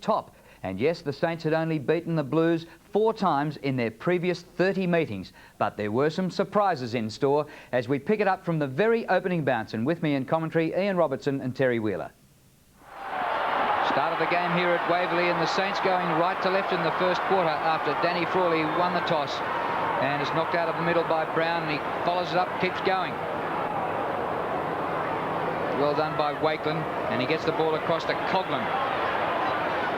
top. And yes, the Saints had only beaten the Blues 4 times in their previous 30 meetings. But there were some surprises in store as we pick it up from the very opening bounce. And with me in commentary, Ian Robertson and Terry Wheeler. Start of the game here at Waverley, and the Saints going right to left in the first quarter after Danny Frawley won the toss and is knocked out of the middle by Brown, and he follows it up, keeps going. Well done by Wakeland, and he gets the ball across to Coghlan.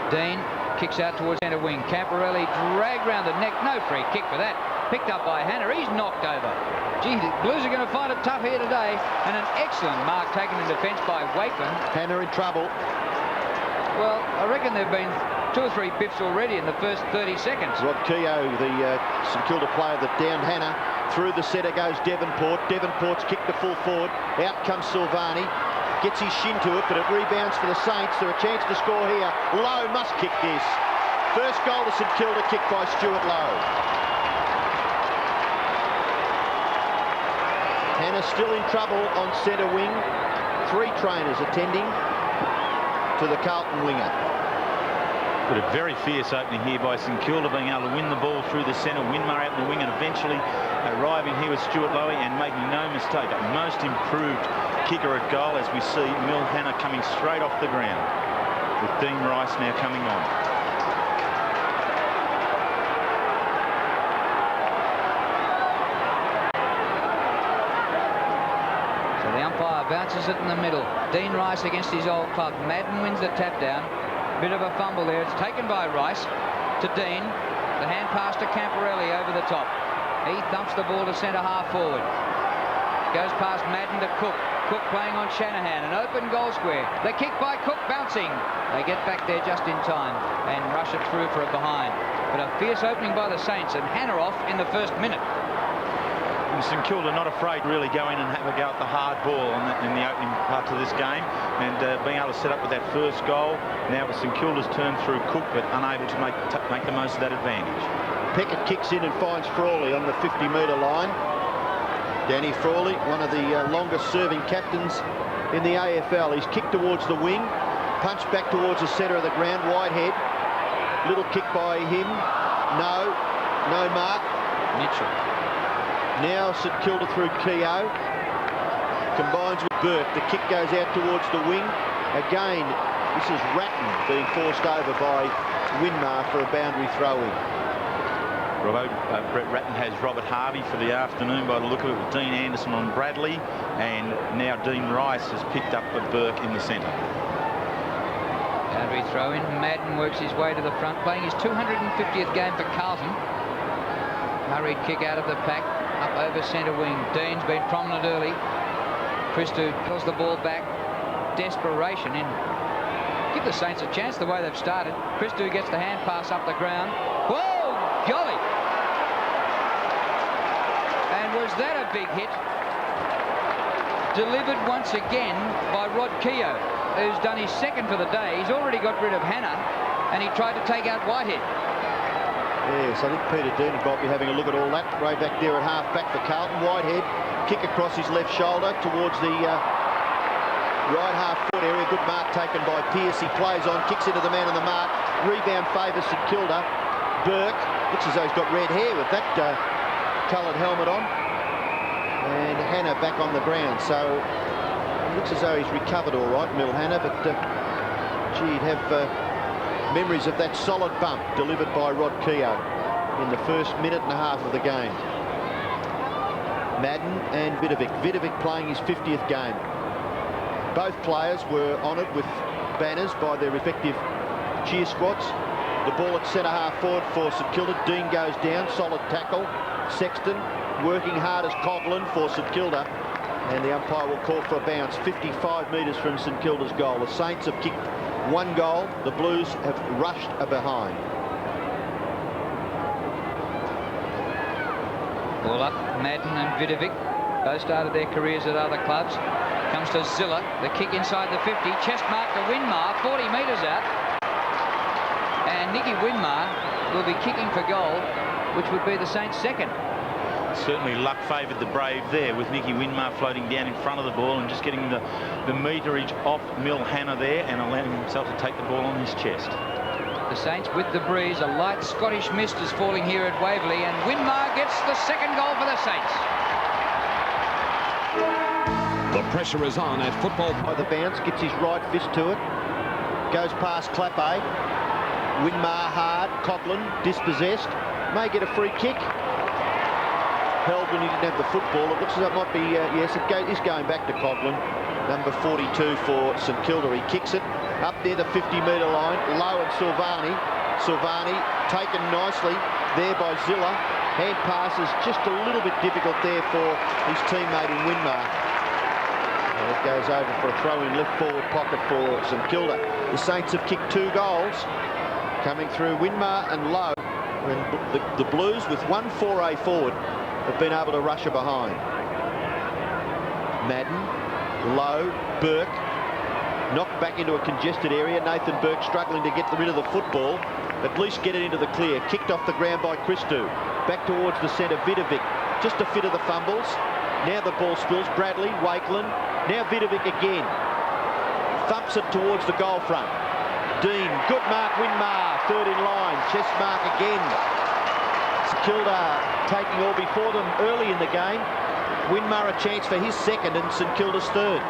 Dean kicks out towards centre wing. Camporelli dragged round the neck. No free kick for that. Picked up by Hannah. He's knocked over. Gee, the Blues are going to find it tough here today. And an excellent mark taken in defence by Wakeland. Hannah in trouble. Well, I reckon there have been 2 or 3 biffs already in the first 30 seconds. Rod Keogh, the St Kilda player that downed Hannah. Through the centre goes Devonport. Devonport's kicked the full forward. Out comes Silvani. Gets his shin to it, but it rebounds for the Saints. They're a chance to score here. Lowe must kick this. First goal to St Kilda, kicked by Stuart Lowe. Hannah still in trouble on centre wing. 3 trainers attending to the Carlton winger. But a very fierce opening here by St Kilda, being able to win the ball through the centre. Winmar out in the wing and eventually arriving here with Stuart Lowe and making no mistake. A most improved kicker at goal as we see Mill Hannah coming straight off the ground with Dean Rice now coming on. So the umpire bounces it in the middle. Dean Rice against his old club. Madden wins the tap down. Bit of a fumble there. It's taken by Rice to Dean. The hand pass to Camporelli over the top. He thumps the ball to centre half forward. Goes past Madden to Cook. Cook playing on Shanahan. An open goal square. The kick by Cook bouncing. They get back there just in time and rush it through for a behind. But a fierce opening by the Saints, and Hannah off in the first minute. And St Kilda not afraid to really go in and have a go at the hard ball in the opening part of this game, and being able to set up with that first goal. Now with St Kilda's turn through Cook, but unable to make the most of that advantage. Pickett kicks in and finds Frawley on the 50-metre line. Danny Frawley, one of the longest serving captains in the AFL. He's kicked towards the wing, punched back towards the centre of the ground. Whitehead, little kick by him. No mark. Mitchell. Now St Kilda through Keogh. Combines with Burke. The kick goes out towards the wing. Again, this is Ratton being forced over by Winmar for a boundary throw-in. Brett Ratton has Robert Harvey for the afternoon by the look of it, with Dean Anderson on Bradley, and now Dean Rice has picked up Burke in the centre. Boundary throw-in. Madden works his way to the front, playing his 250th game for Carlton. Hurried kick out of the pack, up over centre wing. Dean's been prominent early. Christou pulls the ball back. Desperation in. Give the Saints a chance the way they've started. Christou gets the hand pass up the ground. Whoa! Golly! And was that a big hit? Delivered once again by Rod Keogh, who's done his second for the day. He's already got rid of Hannah, and he tried to take out Whitehead. Yes, I think Peter Dean might be having a look at all that. Way back there at half-back for Carlton. Whitehead, kick across his left shoulder towards the right half-foot area. Good mark taken by Pearce. He plays on, kicks into the man on the mark. Rebound favours St Kilda. Burke, looks as though he's got red hair with that coloured helmet on. And Hannah back on the ground. So it looks as though he's recovered all right, Mill Hannah. But gee, he'd have memories of that solid bump delivered by Rod Keogh in the first minute and a half of the game. Madden and Vidovic. Vidovic playing his 50th game. Both players were honoured with banners by their respective cheer squads. The ball at centre half forward for St Kilda. Dean goes down, solid tackle. Sexton working hard as Coghlan for St Kilda, and the umpire will call for a bounce 55 metres from St Kilda's goal. The Saints have kicked 1 goal. The Blues have rushed a behind. Ball up. Madden and Vidovic both started their careers at other clubs. Comes to Zilla. The kick inside the 50. Chest mark to Winmar. 40 metres out. And Nicky Winmar will be kicking for goal, which would be the Saints' second. Certainly luck favoured the Brave there, with Nicky Winmar floating down in front of the ball and just getting the meterage off Mill Hannah there and allowing himself to take the ball on his chest. The Saints with the breeze. A light Scottish mist is falling here at Waverley, and Winmar gets the second goal for the Saints. The pressure is on at football. By the bounce, gets his right fist to it. Goes past Clappe. Winmar hard. Coughlin dispossessed. May get a free kick. Held when he didn't have the football. It looks as though it might be, yes, it is going back to Coughlin. Number 42 for St Kilda. He kicks it up near the 50-metre line. Low and Silvani. Silvani taken nicely there by Zilla. Hand pass is just a little bit difficult there for his teammate in Winmar. And it goes over for a throw in left forward pocket for St Kilda. The Saints have kicked 2 goals coming through Winmar and Low. And the Blues, with 1 4A forward, have been able to rush her behind. Madden, Low, Burke, knocked back into a congested area. Nathan Burke struggling to get rid of the football, at least get it into the clear. Kicked off the ground by Christou. Back towards the centre, Vidovic. Just a fit of the fumbles. Now the ball spills. Bradley, Wakeland. Now Vidovic again. Thumps it towards the goal front. Dean, good mark, Winmar. Third in line. Chest mark again. St Kilda taking all before them early in the game. Winmar a chance for his second and St Kilda's third.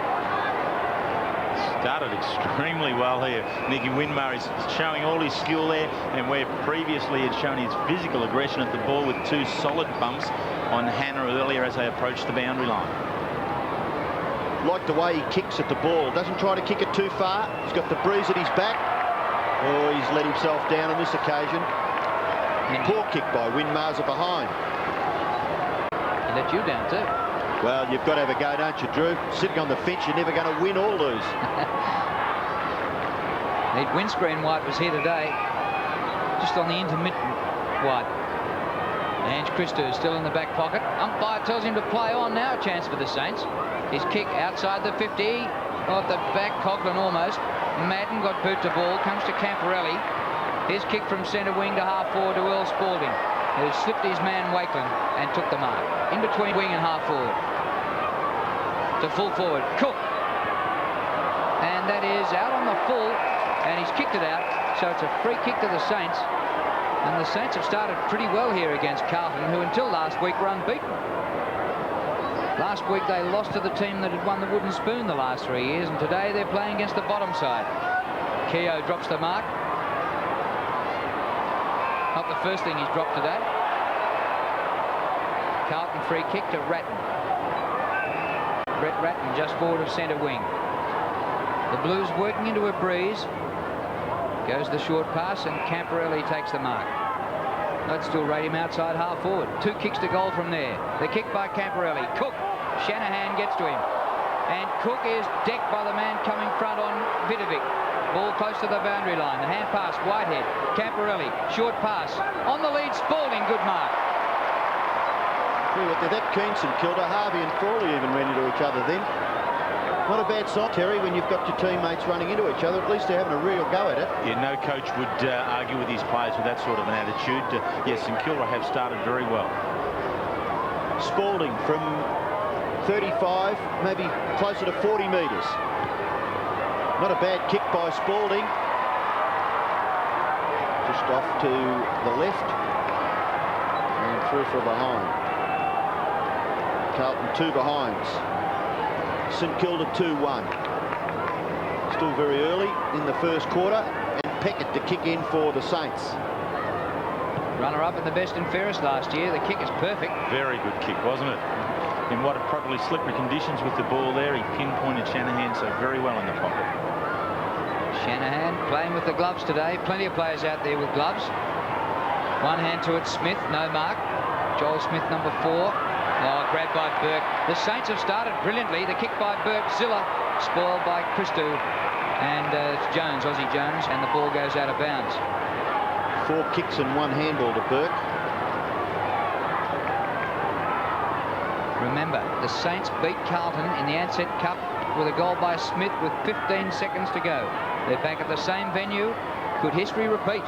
Started extremely well here. Nicky Winmar is showing all his skill there, and where previously had shown his physical aggression at the ball with 2 solid bumps on Hannah earlier as they approached the boundary line. Like the way he kicks at the ball. Doesn't try to kick it too far. He's got the breeze at his back. Oh, he's let himself down on this occasion. And poor kick by Winmar's behind. He let you down too. Well, you've got to have a go, don't you, Drew? Sitting on the fence, you're never going to win or lose. The windscreen white was here today, just on the intermittent white. Ange Christou is still in the back pocket. Umpire tells him to play on now. A chance for the Saints. His kick outside the 50. At the back, Coughlin almost. Madden got boot to ball. Comes to Camporelli. His kick from centre wing to half forward to Earl Spalding, who slipped his man Wakeland and took the mark. In between wing and half forward. To full forward. Cook. And that is out on the full. And he's kicked it out. So it's a free kick to the Saints. And the Saints have started pretty well here against Carlton, who until last week were unbeaten. Last week they lost to the team that had won the wooden spoon the last 3 years, and today they're playing against the bottom side. Keogh drops the mark. Not the first thing he's dropped today. Carlton free kick to Ratton. Brett Ratton just forward of centre wing. The Blues working into a breeze. Goes the short pass and Camporelli takes the mark. I'd still rate him outside half forward. 2 kicks to goal from there. The kick by Camporelli. Cook. Shanahan gets to him. And Cook is decked by the man coming front on Vidovic. Ball close to the boundary line. The hand pass, Whitehead. Camporelli. Short pass. On the lead, Spalding. Good mark. They're that keen, St Kilda. Harvey and Frawley even ran into each other then. Not a bad sign, Terry, when you've got your teammates running into each other. At least they're having a real go at it. Yeah, no coach would argue with his players with that sort of an attitude. Yes, St Kilda have started very well. Spalding from 35, maybe closer to 40 metres. Not a bad kick by Spalding. Just off to the left. And through for a behind. Carlton 2 behinds. St Kilda 2-1. Still very early in the first quarter, and Peckett to kick in for the Saints. Runner-up in the best and fairest last year. The kick is perfect. Very good kick, wasn't it? In what are probably slippery conditions with the ball there, he pinpointed Shanahan so very well in the pocket. Shanahan playing with the gloves today. Plenty of players out there with gloves. One hand to it, Smith, no mark. Joel Smith, number 4. Oh, grabbed by Burke. The Saints have started brilliantly. The kick by Burke. Zilla spoiled by Christou. And it's Jones, Aussie Jones, and the ball goes out of bounds. 4 kicks and 1 handball to Burke. Remember, the Saints beat Carlton in the Ansett Cup with a goal by Smith with 15 seconds to go. They're back at the same venue. Could history repeat?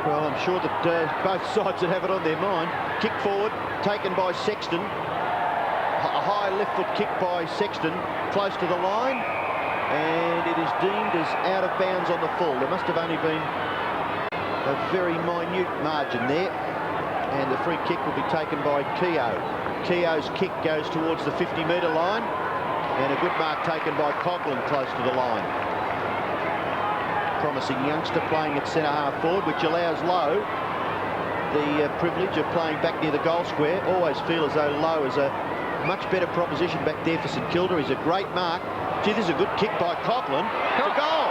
Well, I'm sure that both sides would have it on their mind. Kick forward, taken by Sexton. A high left foot kick by Sexton, close to the line. And it is deemed as out of bounds on the full. There must have only been a very minute margin there. And the free kick will be taken by Keogh. Keogh's kick goes towards the 50-metre line. And a good mark taken by Coughlin close to the line. Promising youngster playing at centre-half forward, which allows Lowe the privilege of playing back near the goal square. Always feel as though Lowe is a much better proposition back there for St Kilda. He's a great mark. Gee, this is a good kick by Coughlin. It's a goal!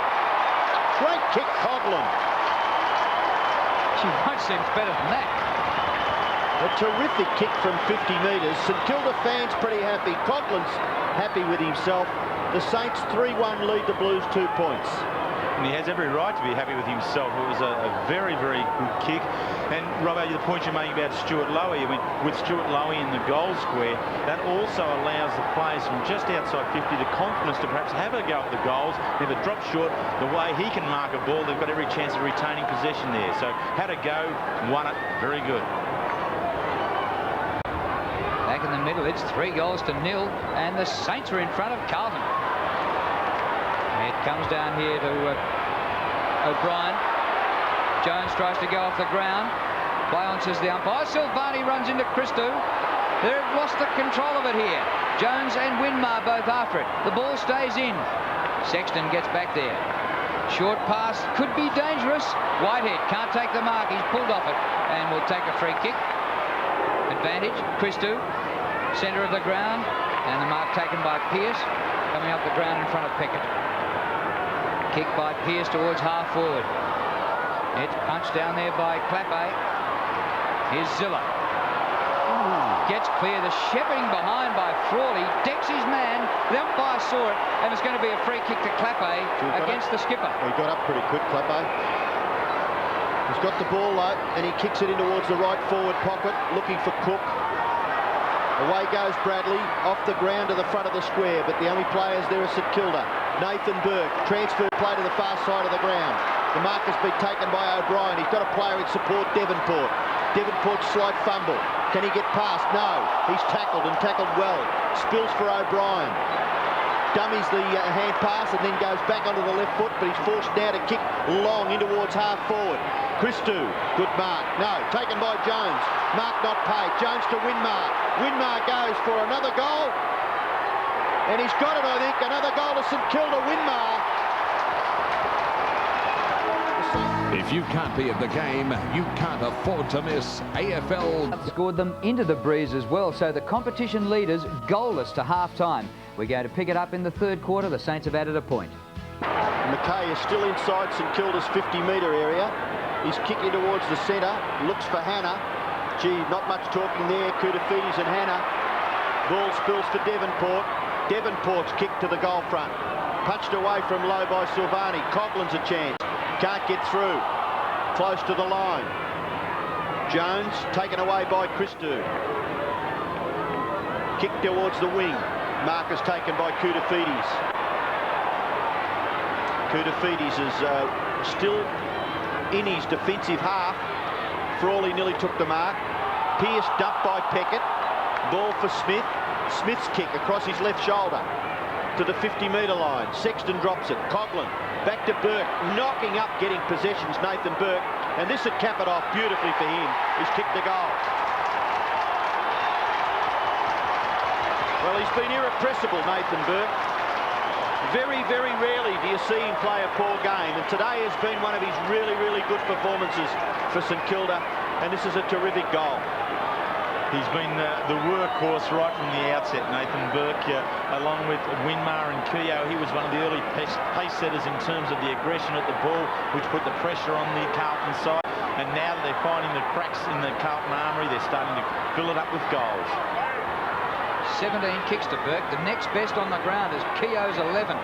Great kick, Coughlin. She might seem better than that. A terrific kick from 50 metres. St Kilda fans pretty happy. Coughlin's happy with himself. The Saints 3-1 lead the Blues 2 points. And he has every right to be happy with himself. It was a very, very good kick. And Robbo, the point you're making about Stuart Lowe, I mean, with Stuart Lowe in the goal square, that also allows the players from just outside 50 the confidence to perhaps have a go at the goals. If it drops short, the way he can mark a ball, they've got every chance of retaining possession there. So had a go, won it, very good. Back in the middle, it's 3-0, and the Saints are in front of Carlton. It comes down here to O'Brien. Jones tries to go off the ground. Bionces the umpire. Silvani runs into Christou. They've lost the control of it here. Jones and Winmar both after it. The ball stays in. Sexton gets back there. Short pass could be dangerous. Whitehead can't take the mark. He's pulled off it and will take a free kick. Advantage, Christou, centre of the ground, and the mark taken by Pearce, coming up the ground in front of Peckett. Kick by Pearce towards half forward. It's punched down there by Clappe. Here's Zilla. Gets clear. The shepherding behind by Frawley. Decks his man. The umpire saw it, and it's going to be a free kick to Clappe against the skipper. He got up pretty quick, Clappe. He's got the ball low, and he kicks it in towards the right forward pocket, looking for Cook. Away goes Bradley, off the ground to the front of the square, but the only players there are St Kilda. Nathan Burke, transfer play to the far side of the ground. The mark has been taken by O'Brien. He's got a player in support, Devonport. Devonport's slight fumble. Can he get past? No. He's tackled and tackled well. Spills for O'Brien. Dummies the hand pass and then goes back onto the left foot, but he's forced now to kick long in towards half forward. Christou, good mark. No, taken by Jones. Mark not paid. Jones to Winmar. Winmar goes for another goal. And he's got it, I think. Another goal to St Kilda. Winmar. If you can't be at the game, you can't afford to miss AFL. Scored them into the breeze as well, so the competition leaders goalless to half-time. We're going to pick it up in the third quarter. The Saints have added a point. McKay is still inside St Kilda's 50-metre area. He's kicking towards the centre. Looks for Hannah. Gee, not much talking there. Koutafidis and Hannah. Ball spills for Devonport. Devonport's kick to the goal front. Punched away from low by Silvani. Coughlin's a chance. Can't get through. Close to the line. Jones taken away by Christou. Kick towards the wing. Marcus taken by Koutafidis. Koutafidis is still in his defensive half. Frawley nearly took the mark. Pearce dumped by Peckett. Ball for Smith. Smith's kick across his left shoulder to the 50-metre line. Sexton drops it. Coughlin back to Burke, knocking up, getting possessions, Nathan Burke. And this would cap it off beautifully for him. He's kicked the goal. Well, he's been irrepressible, Nathan Burke. Very, very rarely do you see him play a poor game, and today has been one of his really, really good performances for St Kilda, and this is a terrific goal. He's been the workhorse right from the outset, Nathan Burke, along with Winmar and Keogh. He was one of the early pace setters in terms of the aggression at the ball, which put the pressure on the Carlton side. And now that they're finding the cracks in the Carlton armoury, they're starting to fill it up with goals. 17 kicks to Burke. The next best on the ground is Keogh's 11.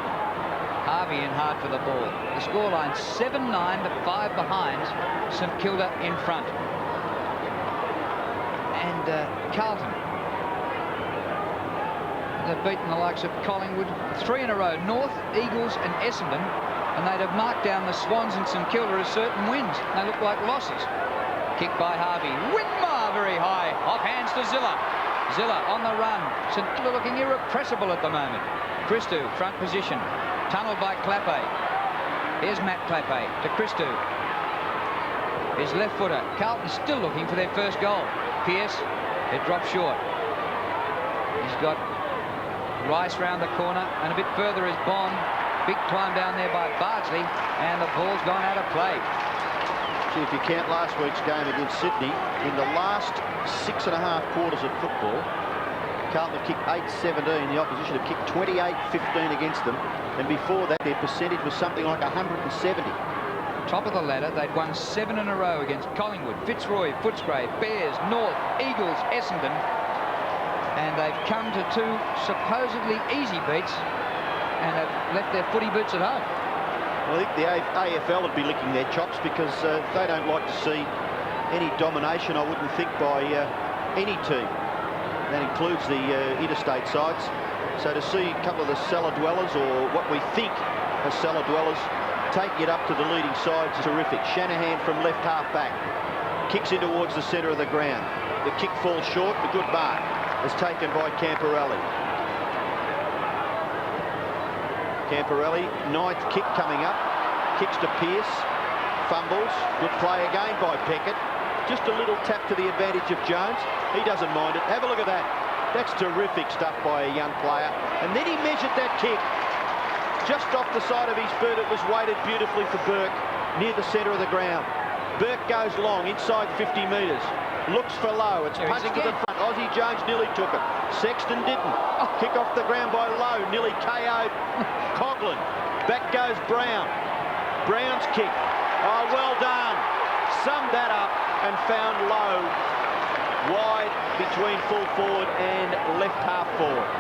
Harvey in hard for the ball. The scoreline 7-9 to 5 behind. St Kilda in front. And Carlton, they've beaten the likes of Collingwood 3 in a row, North, Eagles and Essendon, and they'd have marked down the Swans and St Kilda as certain wins. They look like losses. Kick by Harvey. Winmar very high, off hands to Zilla. Zilla on the run. St Kilda looking irrepressible at the moment. Christou, front position, tunnelled by Clappe. Here's Matt Clappe to Christou. His left footer. Carlton still looking for their first goal. Pearce, it dropped short. He's got Rice round the corner, and a bit further is Bond. Big climb down there by Bardsley, and the ball's gone out of play. Gee, if you count last week's game against Sydney, in the last 6.5 quarters of football, Carlton have kicked 8-17. The opposition have kicked 28-15 against them. And before that, their percentage was something like 170. Top of the ladder, they'd won 7 in a row against Collingwood, Fitzroy, Footscray, Bears, North, Eagles, Essendon. And they've come to 2 supposedly easy beats and have left their footy boots at home. Well, I think the AFL would be licking their chops because they don't like to see any domination, I wouldn't think, by any team. That includes the interstate sides. So to see a couple of the cellar dwellers, or what we think are cellar dwellers, taking it up to the leading sides is terrific. Shanahan from left half back kicks in towards the centre of the ground. The kick falls short. The good mark is taken by Camporelli. Camporelli, 9th kick coming up. Kicks to Pearce. Fumbles. Good play again by Peckett. Just a little tap to the advantage of Jones. He doesn't mind it. Have a look at that. That's terrific stuff by a young player. And then he measured that kick just off the side of his boot. It was weighted beautifully for Burke near the centre of the ground. Burke goes long inside 50 metres. Looks for Lowe. It's punched to the front. Aussie Jones nearly took it. Sexton didn't. Kick off the ground by Lowe. Nearly KO'd Coughlin. Back goes Brown. Brown's kick. Oh, well done. Summed that up and found Lowe wide between full forward and left half forward.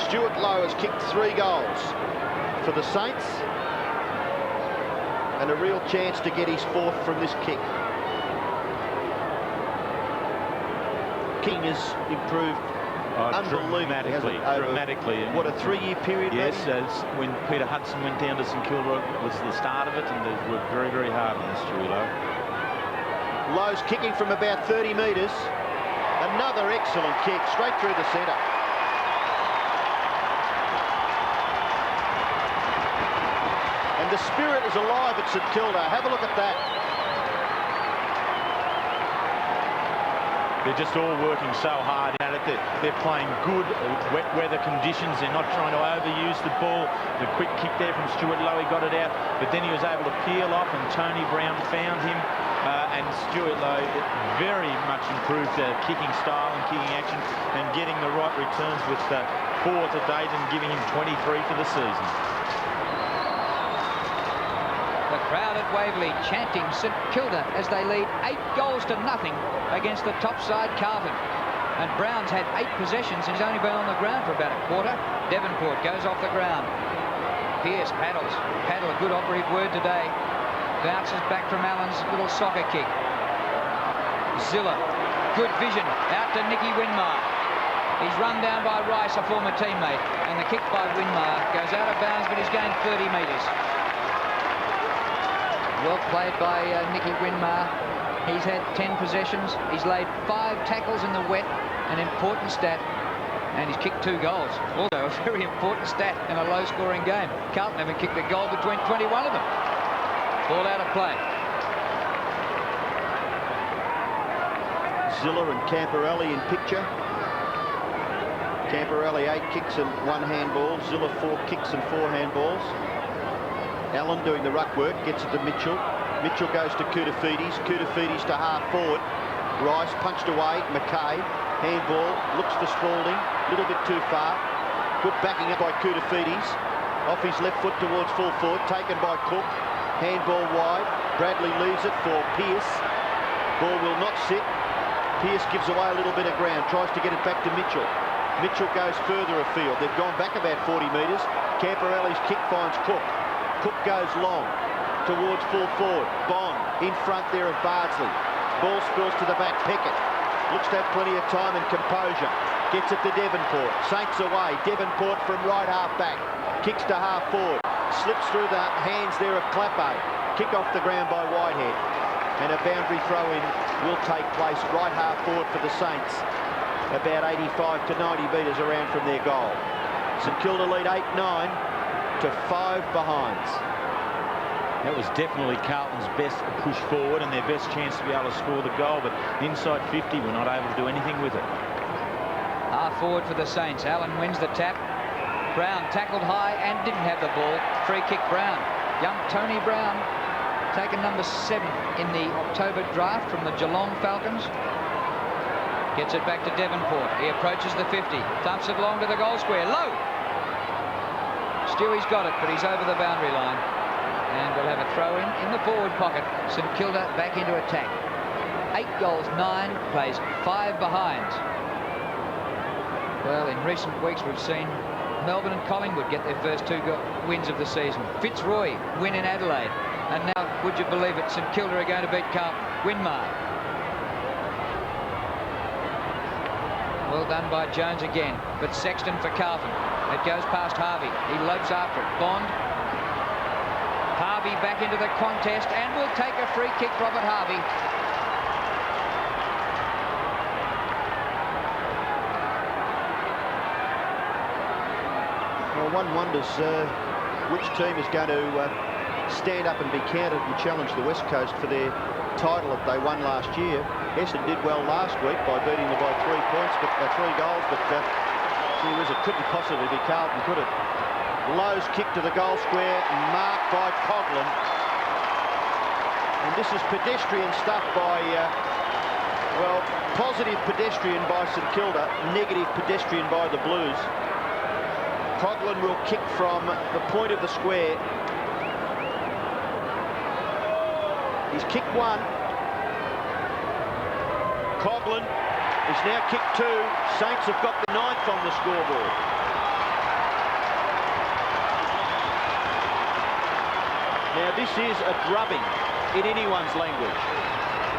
Stuart Lowe has kicked 3 goals for the Saints, and a real chance to get his 4th from this kick. King has improved unbelievably. Dramatically. What, a 3-year period? Yes, when Peter Hudson went down to St Kilda was the start of it, and they worked very, very hard on this, Stewie Lowe. Lowe's kicking from about 30 metres. Another excellent kick straight through the centre. And the spirit is alive at St Kilda. Have a look at that. They're just all working so hard at it. They're playing good wet weather conditions. They're not trying to overuse the ball. The quick kick there from Stuart Lowe, he got it out, but then he was able to peel off, and Tony Brown found him. And Stuart Lowe very much improved kicking style and kicking action, and getting the right returns with 4 to date, and giving him 23 for the season. The crowd at Waverley chanting St Kilda as they lead 8 goals to nothing against the top side Carlton. And Brown's had 8 possessions. He's only been on the ground for about a quarter. Devonport goes off the ground. Pearce paddles. Paddle, a good operative word today. Bounces back from Allen's little soccer kick. Zilla, good vision, out to Nicky Winmar. He's run down by Rice, a former teammate. And the kick by Winmar goes out of bounds, but he's gained 30 metres. Well played by Nicky Winmar. He's had 10 possessions. He's laid 5 tackles in the wet, an important stat, and he's kicked 2 goals. Also a very important stat in a low-scoring game. Carlton haven't kicked a goal between 21 of them. Ball out of play. Zilla and Camporelli in picture. Camporelli 8 kicks and 1 handball. Zilla 4 kicks and 4 handballs. Allen doing the ruck work, gets it to Mitchell. Mitchell goes to Koutafidis. Koutafidis to half forward. Rice punched away. McKay, handball, looks for Spalding. A little bit too far. Good backing up by Koutafidis. Off his left foot towards full forward. Taken by Cook. Handball wide. Bradley leaves it for Pearce. Ball will not sit. Pearce gives away a little bit of ground. Tries to get it back to Mitchell. Mitchell goes further afield. They've gone back about 40 metres. Camporelli's kick finds Cook. Cook goes long towards full forward. Bond in front there of Bardsley. Ball spills to the back. Peckett looks to have plenty of time and composure. Gets it to Devonport. Saints away. Devonport from right half back. Kicks to half forward. Slips through the hands there of Clappo. Kick off the ground by Whitehead. And a boundary throw in will take place right half forward for the Saints. About 85 to 90 metres around from their goal. St Kilda lead 8-9. to 5 behinds. That was definitely Carlton's best push forward and their best chance to be able to score the goal, but inside 50 were not able to do anything with it. Half forward for the Saints. Allen wins the tap. Brown tackled high and didn't have the ball. Free kick Brown. Young Tony Brown, taken number 7 in the October draft from the Geelong Falcons. Gets it back to Devonport. He approaches the 50. Dumps it along to the goal square. Low! Stewie's got it, but he's over the boundary line. And we'll have a throw in the forward pocket. St Kilda back into attack. 8 goals, 9, plays 5 behinds. Well, in recent weeks we've seen Melbourne and Collingwood get their first 2 wins of the season. Fitzroy win in Adelaide. And now, would you believe it, St Kilda are going to beat Carlton. Winmar. Well done by Jones again, but Sexton for Carlton. It goes past Harvey. He lopes after it. Bond. Harvey back into the contest and will take a free kick, Robert Harvey. Well, one wonders which team is going to stand up and be counted and challenge the West Coast for their title that they won last year. Essendon did well last week by beating them by 3 points, but 3 goals, but gee whiz, it couldn't possibly be Carlton, could it? Lowe's kick to the goal square, marked by Coghlan. And this is pedestrian stuff by, well, positive pedestrian by St Kilda, negative pedestrian by the Blues. Coghlan will kick from the point of the square. He's kicked 1. Coghlan is now kicked 2. Saints have got the 9th on the scoreboard. Now this is a drubbing in anyone's language.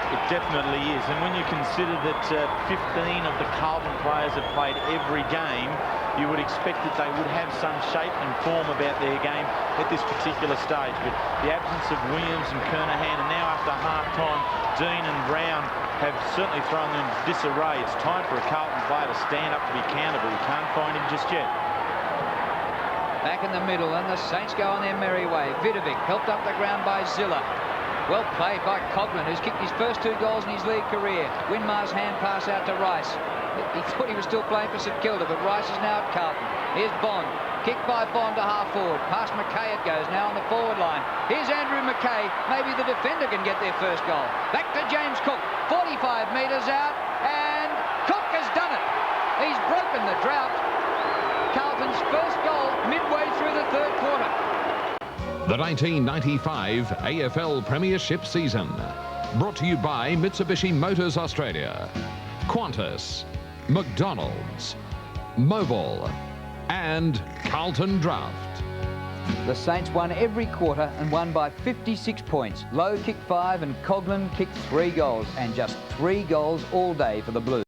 It definitely is, and when you consider that 15 of the Carlton players have played every game, you would expect that they would have some shape and form about their game at this particular stage. But the absence of Williams and Kernahan, and now after half-time, Dean and Brown have certainly thrown them into disarray. It's time for a Carlton player to stand up to be accountable. We can't find him just yet. Back in the middle, and the Saints go on their merry way. Vidovic helped up the ground by Zilla. Well played by Coghlan, who's kicked his first 2 goals in his league career. Winmar's hand pass out to Rice. He thought he was still playing for St Kilda, but Rice is now at Carlton. Here's Bond. Kicked by Bond to half forward. Past McKay it goes, now on the forward line. Here's Andrew McKay. Maybe the defender can get their first goal. Back to James Cook. 45 metres out, and Cook has done it. He's broken the drought. Carlton's first goal midway through the 3rd quarter. The 1995 AFL Premiership season. Brought to you by Mitsubishi Motors Australia, Qantas, McDonald's, Mobil, and Carlton Draft. The Saints won every quarter and won by 56 points. Lowe kicked 5 and Coghlan kicked 3 goals, and just 3 goals all day for the Blues.